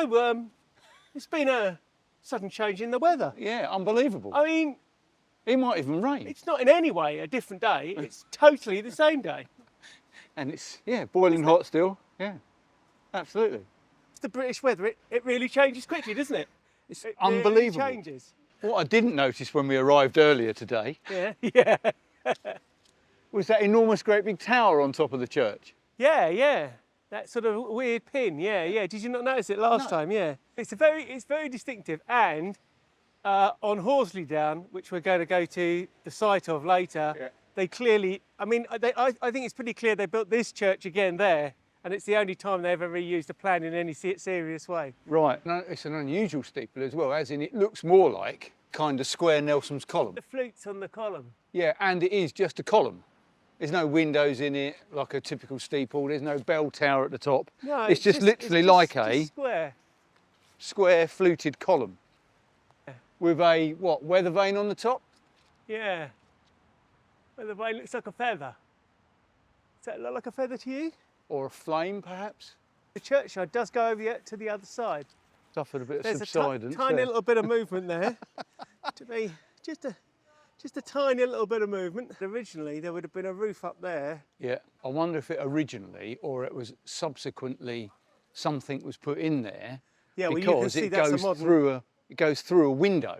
So, it's been a sudden change in the weather. Yeah, unbelievable. I mean, It might even rain. it's not in any way a different day. It's totally the same day. And it's, yeah, boiling hot still. Yeah, absolutely. It's the British weather. It really changes quickly, doesn't it? It's It really unbelievable. changes. What I didn't notice when we arrived earlier today Yeah, yeah, was that enormous great big tower on top of the church. yeah. That sort of weird pin. Yeah. Did you not notice it last No. time? Yeah. It's very distinctive. And on Horsley Down, which we're going to go to the site of later, Yeah. they clearly. I mean, I think it's pretty clear they built this church again there, and it's the only time they've ever reused a plan in any serious way. Right. No, it's an unusual steeple as well, as in it looks more like kind of square Nelson's column. The flutes on the column. Yeah, and it is just a column. There's no windows in it like a typical steeple. There's no bell tower at the top. No, it's just literally like a square. square fluted column Yeah. with a, what, weather vane on the top? Yeah. Well, the vane looks like a feather. Does that look like a feather to you? Or a flame, perhaps? The churchyard does go over to the other side. Suffered a bit of There's subsidence. a tiny there. little bit of movement there. To be just a tiny little bit of movement. Originally, there would have been a roof up there. Yeah, I wonder if it originally, or it was subsequently, something was put in there Yeah, well, you can because see it that's a goes modern. it goes through a window.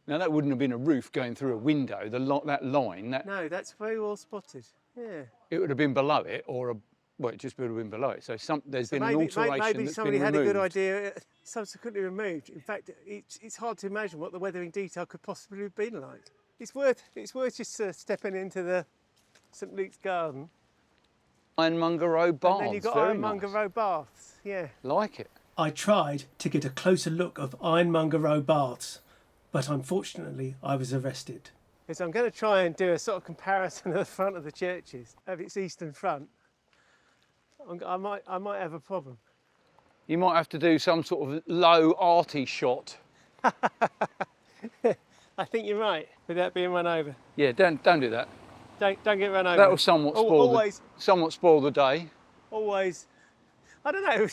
Now that wouldn't have been a roof going through a window. That line, No, that's very well spotted. Yeah. it would have been below it, or it just would have been below it. So there's been an alteration maybe that's somebody been had removed. a good idea, subsequently removed. In fact, it's hard to imagine what the weathering detail could possibly have been like. It's worth just stepping into the St Luke's Garden. Ironmonger Road Baths. And then you've got very Ironmonger nice. Row Baths. Yeah. Like it. I tried to get a closer look of Ironmonger Row Baths, but unfortunately I was arrested. Because I'm going to try and do a sort of comparison of the front of the churches, of its eastern front. I might have a problem. You might have to do some sort of low arty shot. I think you're right, without being run over. Yeah, don't do that. Don't get run over. That will somewhat spoil the day. Always. I don't know.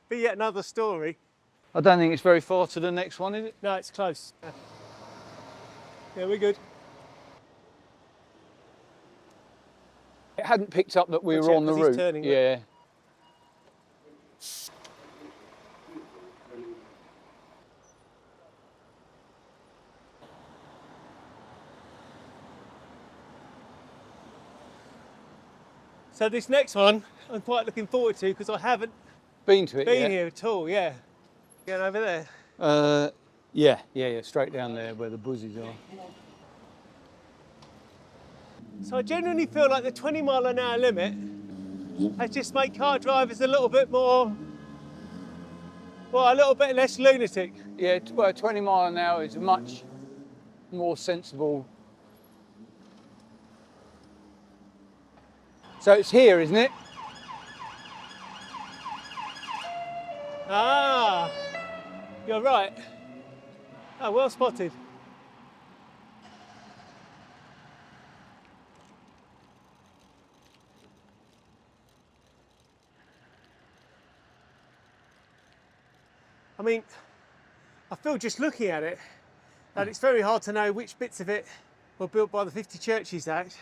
Be yet another story. I don't think it's very far to the next one, is it? No, it's close. Yeah, we're good. It hadn't picked up that we Watch were out, on the 'cause he's route. turning, look. Yeah. So this next one, I'm quite looking forward to because I haven't Been to it, been yeah? here at all. Yeah. Going over there. Yeah, straight down there where the buzzies are. So I genuinely feel like the 20-mile-an-hour limit has just made car drivers a little bit more, well, a little bit less lunatic. Yeah, well, 20 mile an hour is a much more sensible. So it's here, isn't it? Ah, you're right. Oh, well spotted. I mean, I feel just looking at it that it's very hard to know which bits of it were built by the 50 Churches Act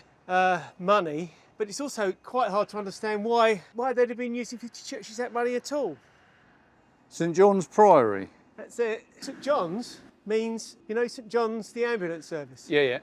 money, but it's also quite hard to understand why they'd have been using 50 Churches Act money at all. St John's Priory. That's it. St John's means, you know, St John's, the ambulance service. Yeah.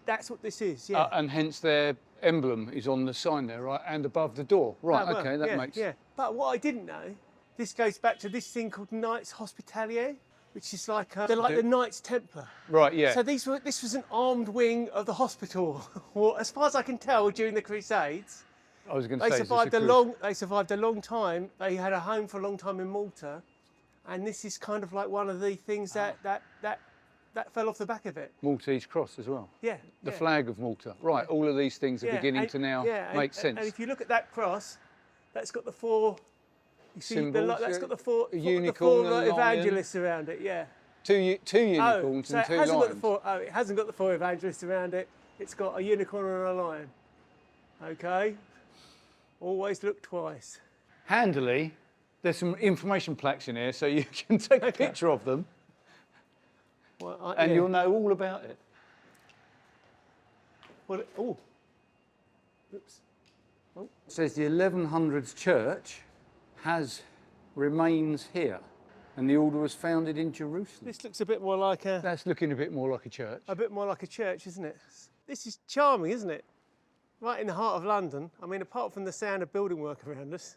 That's what this is, yeah. And hence their emblem is on the sign there, right? And above the door. Right, Oh, well, okay, that yeah, makes... Yeah, but what I didn't know, this goes back to this thing called Knights Hospitalier, which is like, they're like the Knights Templar. Right, yeah. So this was an armed wing of the hospital. Well, as far as I can tell, during the Crusades, I was going to they say... survived a long time. They had a home for a long time in Malta. And this is kind of like one of the things that fell off the back of it. Maltese cross as well. Yeah. The flag of Malta. Right, all of these things are beginning to now make sense. And if you look at that cross, that's got the four. You see, Symbols, that's got the four. a unicorn, the four a lion. evangelists around it. Yeah. Two unicorns so and two it hasn't lions. got the four. Oh, it hasn't got the four evangelists around it. It's got a unicorn and a lion. Okay. Always look twice. Handily, There's some information plaques in here, so you can take a picture of them, Well, and yeah. you'll know all about it. Well, oh. Oops. It says the 1100s church has remains here, and the order was founded in Jerusalem. This looks a bit more like a That's looking a bit more like a church. church, isn't it? This is charming, isn't it? Right in the heart of London. I mean, apart from the sound of building work around us.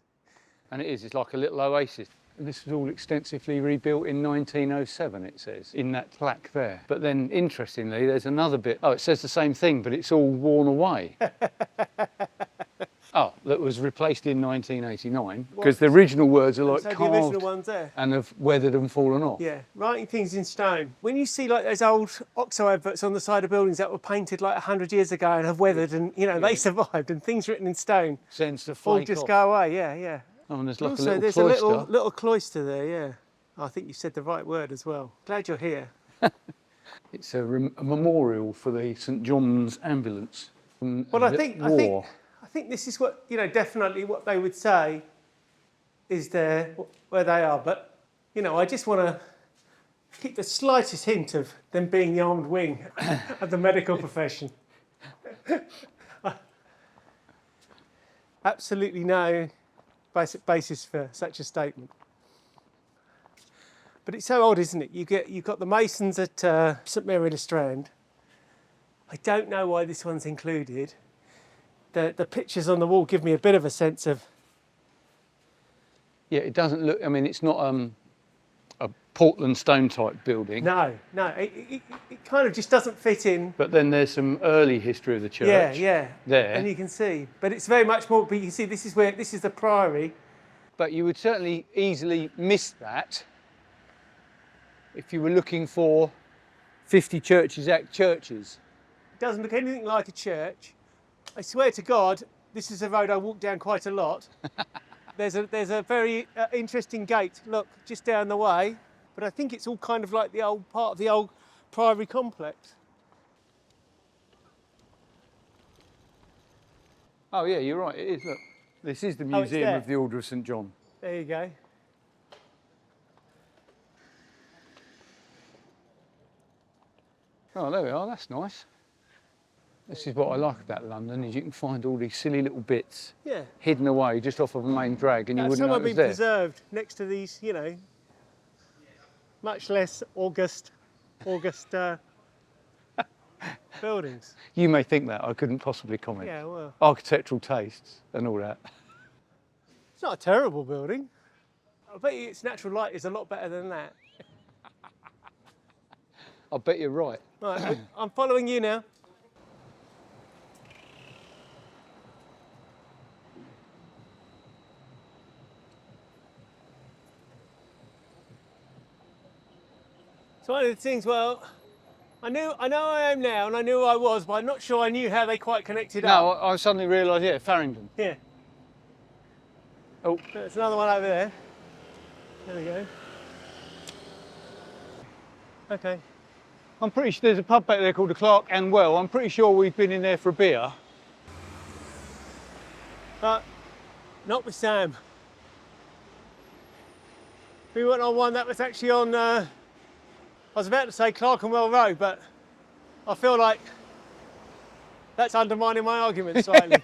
And it is, it's like a little oasis. And this was all extensively rebuilt in 1907, it says, in that plaque there. But then, interestingly, there's another bit. Oh, it says the same thing, but it's all worn away. Oh, that was replaced in 1989, because the original words are like So the carved original one's there. and have weathered and fallen off. Yeah, writing things in stone. When you see like those old OXO adverts on the side of buildings that were painted like 100 years ago and have weathered and, you know, they survived and things written in stone Sends the all flake just off. go away, yeah, yeah. Oh, and there's like Also, a there's little cloister. a little cloister there, yeah. I think you said the right word as well. Glad you're here. It's a memorial for the St John's ambulance from Well, the war. I think this is what, you know, definitely what they would say is there where they are. But, you know, I just want to keep the slightest hint of them being the armed wing of the medical profession. Absolutely no basic basis for such a statement. But it's so odd, isn't it? You've got the Masons at St Mary le Strand. I don't know why this one's included. The pictures on the wall give me a bit of a sense of... Yeah, it doesn't look, I mean, it's not a Portland stone type building. No, it kind of just doesn't fit in. But then there's some early history of the church. Yeah. There. And you can see. But it's very much more, but you can see this is the priory. But you would certainly easily miss that if you were looking for 50 churches act churches. It doesn't look anything like a church. I swear to God, this is a road I walk down quite a lot. There's a very interesting gate, look, just down the way. But I think it's all kind of like the old part of the old priory complex. Oh yeah, you're right, it is, look. This is the Oh, it's Museum there. of the Order of St John. There you go. Oh, there we are, that's nice. This is what I like about London, is you can find all these silly little bits Yeah. hidden away just off of a main drag and you wouldn't Some know have it was been there. preserved next to these, you know, much less August buildings. You may think that, I couldn't possibly comment. Yeah, well, Architectural tastes and all that. it's not a terrible building. I bet you its natural light is a lot better than that. I bet you're right. Right, I'm following you now. So one of the things, well, I know I am now, and I knew I was, but I'm not sure I knew how they quite connected No, up. I suddenly realised, yeah, Farringdon. Yeah. Oh, There's another one over there. There we go. Okay. I'm pretty sure there's a pub back there called the Clark and Well. I'm pretty sure we've been in there for a beer. Not with Sam. We went on one that was actually on, I was about to say Clerkenwell Road, but I feel like that's undermining my argument slightly.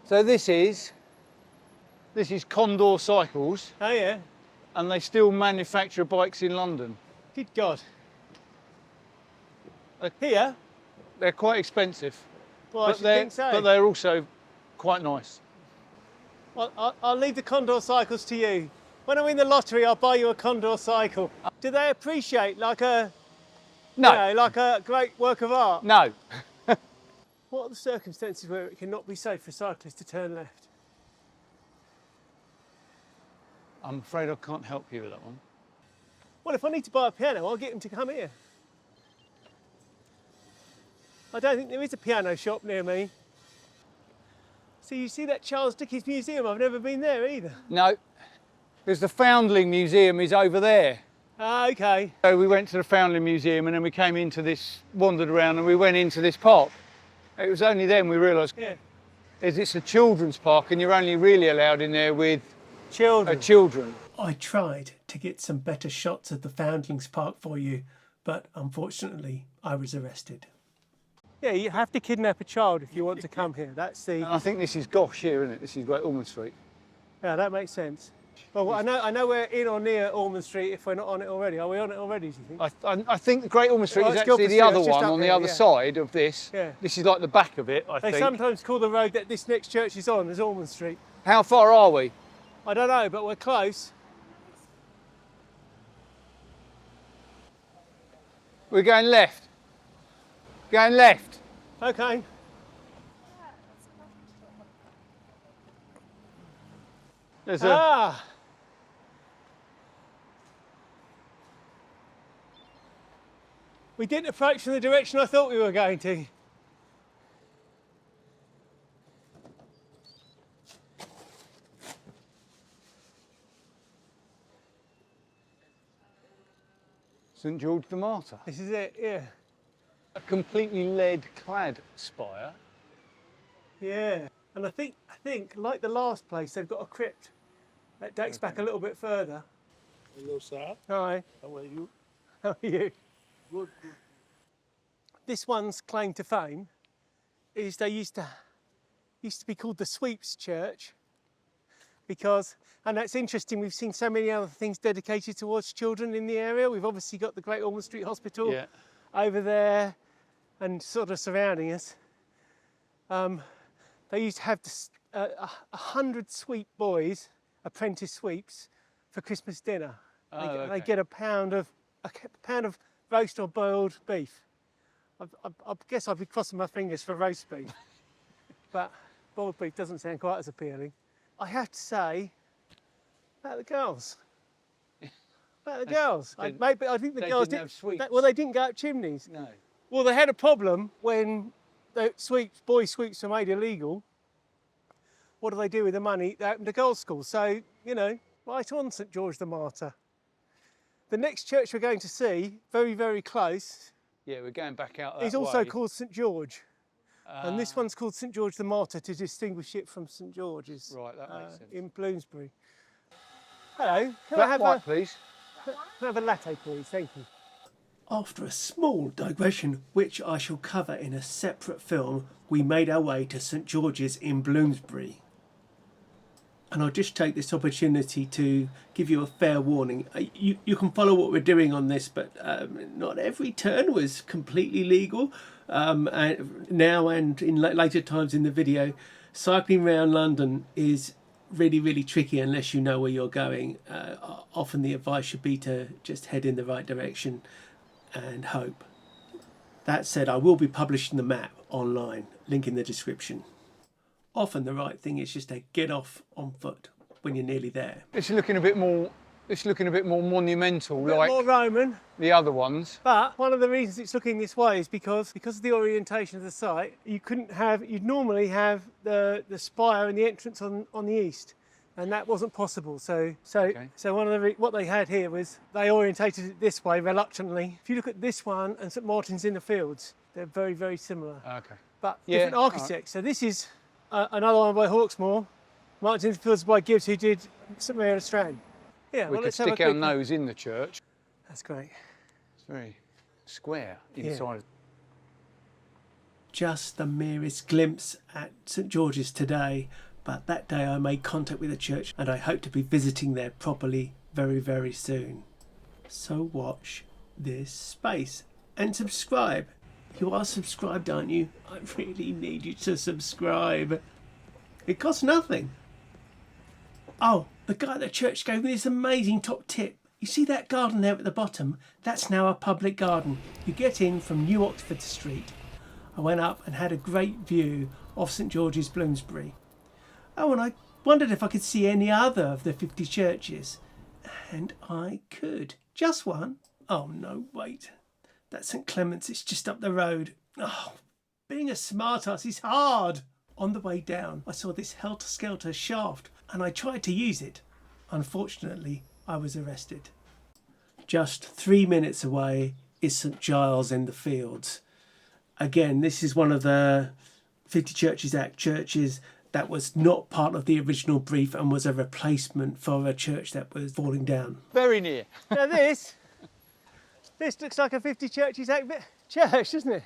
So this is Condor Cycles, Oh yeah, and they still manufacture bikes in London. good God. Here? They're quite expensive, Well, I but should think so. but they're also quite nice. Well, I'll leave the Condor cycles to you. When I win the lottery, I'll buy you a Condor cycle. Do they appreciate like a, No, you know, like a great work of art? no. What are the circumstances where it cannot be safe for cyclists to turn left? I'm afraid I can't help you with that one. Well, if I need to buy a piano, I'll get them to come here. I don't think there is a piano shop near me. So you see that Charles Dickens Museum? I've never been there either. No, because the Foundling Museum is over there. Ah, okay. So we went to the Foundling Museum and then we came into this, wandered around and we went into this park. It was only then we realised Yeah. is it's a children's park and you're only really allowed in there with Children. children. I tried to get some better shots of the Foundlings Park for you, but unfortunately I was arrested. Yeah, you have to kidnap a child if you want to come here. That's the... And I think this is Gosh here, isn't it? This is Great Ormond Street. Yeah, that makes sense. Well, I know we're in or near Ormond Street if we're not on it already. Are we on it already, do you think? I think the Great Ormond Street Well, is it's actually Guildford the Street, other it's just one up on the here, other yeah. side of this. Yeah. This is like the back of it, I They think. sometimes call the road that this next church is on as Ormond Street. How far are we? I don't know, but we're close. We're going left. Going left. Okay. There's a... Ah! We didn't approach from the direction I thought we were going to. St George the Martyr. This is it, yeah. A completely lead-clad spire. Yeah. And I think, like the last place, they've got a crypt that dates back a little bit further. Hello, sir. Hi. How are you? How are you? Good, good. This one's claim to fame is they used to be called the Sweeps Church because, and that's interesting, we've seen so many other things dedicated towards children in the area. We've obviously got the Great Ormond Street Hospital Yeah. over there and sort of surrounding us. They used to have 100 sweep boys, apprentice sweeps, for Christmas dinner. Oh, They okay. get a pound of roast or boiled beef. I guess I'd be crossing my fingers for roast beef, but boiled beef doesn't sound quite as appealing. I have to say, about the girls. About the girls. I think the they girls didn't have sweeps. Well, they didn't go up chimneys. No. Well, they had a problem when the boy sweeps were made illegal. What do they do with the money? They opened a girls' school. So, you know, right on St George the Martyr. The next church we're going to see, very, very close, Yeah, we're going back out that is also way. called St George. And this one's called St George the Martyr to distinguish it from St George's Right, that makes sense. in Bloomsbury. Hello, can I Black have white, please. can I have a latte, please? Thank you. After a small digression, which I shall cover in a separate film, we made our way to St George's in Bloomsbury. And I'll just take this opportunity to give you a fair warning. You can follow what we're doing on this, but not every turn was completely legal. And now and in later times in the video, cycling around London is really, really tricky unless you know where you're going. Often the advice should be to just head in the right direction and hope. That said, I will be publishing the map online, link in the description. Often the right thing is just to get off on foot when you're nearly there. It's looking a bit more. It's looking a bit more monumental, A bit like more Roman, the other ones. but one of the reasons it's looking this way is because of the orientation of the site. You'd normally have the spire and the entrance on the east, and that wasn't possible. So one of what they had here was they orientated it this way reluctantly. If you look at this one and St Martin's in the Fields, they're very, very similar, Okay. but Yeah, different architects. So this is another one by Hawksmoor, Martin's in the Fields by Gibbs, who did St Mary of the Strand. Yeah, We well, could let's have a stick our quick- nose in the church. That's great. It's very square inside. Just the merest glimpse at St George's today, but that day I made contact with the church and I hope to be visiting there properly very, very soon. So watch this space and subscribe. You are subscribed, aren't you? I really need you to subscribe. It costs nothing. Oh, the guy at the church gave me this amazing top tip. You see that garden there at the bottom? That's now a public garden. You get in from New Oxford Street. I went up and had a great view of St George's, Bloomsbury. Oh, and I wondered if I could see any other of the 50 churches. And I could. Just one. Oh, no, wait. That's St Clement's. It's just up the road. Oh, being a smartass is hard. On the way down, I saw this helter-skelter shaft and I tried to use it. Unfortunately, I was arrested. Just 3 minutes away is St Giles in the Fields. Again, this is one of the 50 Churches Act churches that was not part of the original brief and was a replacement for a church that was falling down. Very near. Now this looks like a 50 Churches Act church, doesn't it?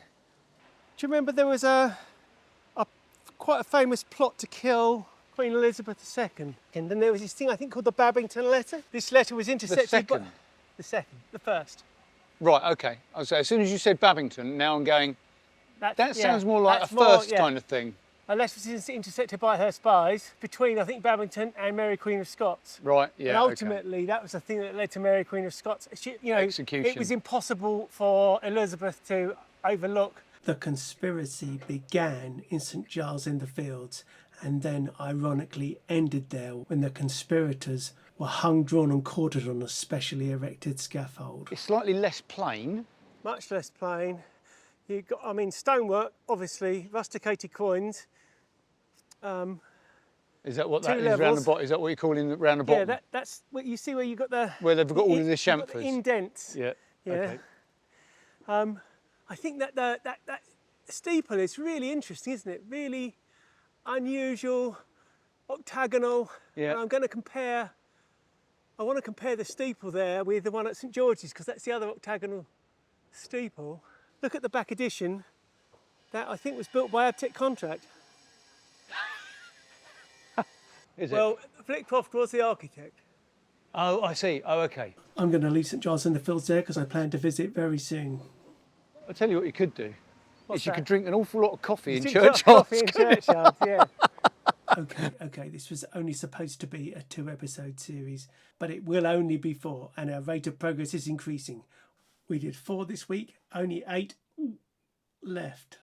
Do you remember there was a quite a famous plot to kill Queen Elizabeth II? And then there was this thing I think called the Babington Letter. This letter was intercepted second? the first. Right, okay. I was saying, as soon as you said Babington, now I'm going, that sounds more like a that's more, first kind of thing. A letter was intercepted by her spies between, I think, Babington and Mary Queen of Scots. Right, yeah. And ultimately, that was the thing that led to Mary Queen of Scots. Execution. It was impossible for Elizabeth to overlook. The conspiracy began in St Giles in the Fields and then ironically ended there when the conspirators were hung, drawn and quartered on a specially erected scaffold. It's slightly less plain. Much less plain. You've got, stonework, obviously, rusticated coins. Is that what that is levels. round the bottom? Is that what you're calling round the bottom? Yeah, that's what you see where you got the... Where they've got all of the you've got chamfers. the indents. Yeah, Yeah. okay. I think that that steeple is really interesting, isn't it? Really unusual, octagonal. Yeah. And I want to compare the steeple there with the one at St George's because that's the other octagonal steeple. Look at the back addition. That I think was built by Abtec Contract. Is it? Well, Flitcroft was the architect. Oh, I see. Oh, okay. I'm going to leave St Giles in the Fields there because I plan to visit very soon. I'll tell you what you could do. What's You that? coffee drink an awful lot of coffee in Drink a lot of churchyards. coffee in churchyards, yeah. Okay, this was only supposed to be a 2-episode series, but it will only be 4, and our rate of progress is increasing. We did 4 this week, only 8 left.